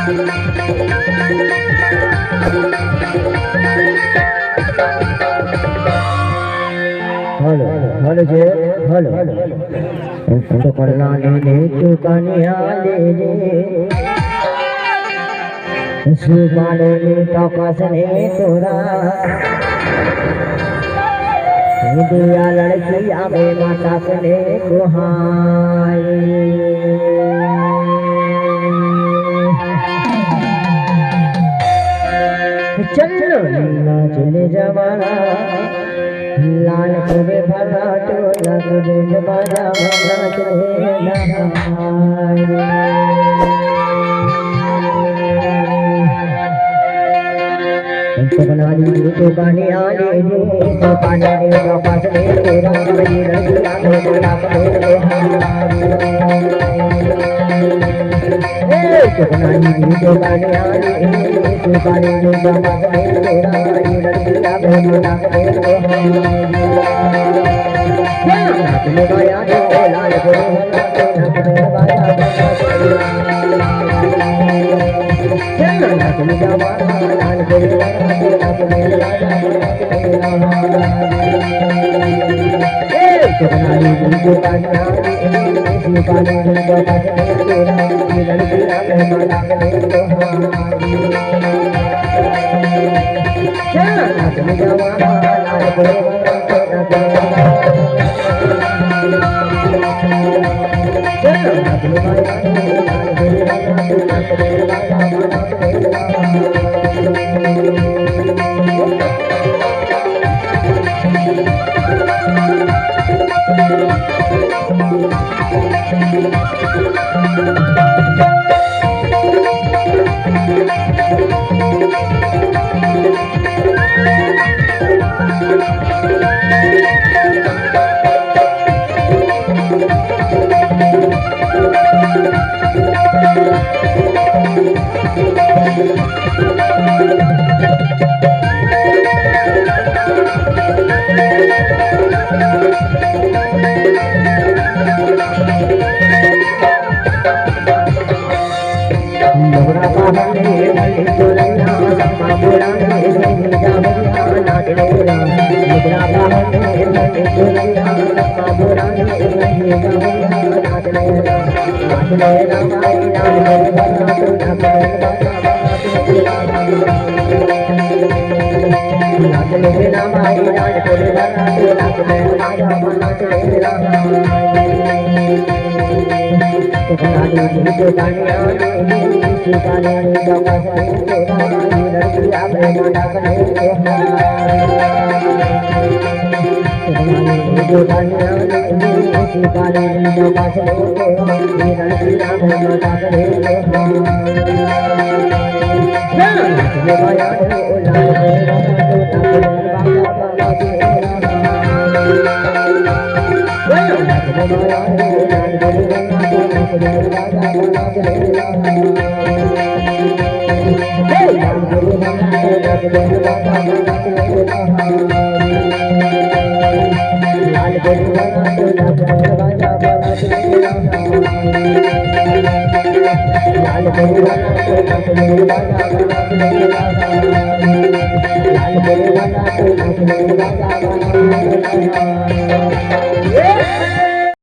hello hello जे hello तो करना ले तू कन्या ले सुपाने तो कसने तोरा दिया लड़की आवे माता कने गुहाई चलो लीला चले जवाना लाल कोबे भरा टोला कोबे बाजा भरा चले सपनाली तो गाने आने रे तो पाने रे तो पास रे तेरा मेरी रंगला तो बोला तो सपनाली तो गाने आने रे तो पाने रे तो पास रे तेरा मेरी रंगला तो बोला तो अपने गाया तो लाल को अपने गाया अपने जवाना लाल को लाल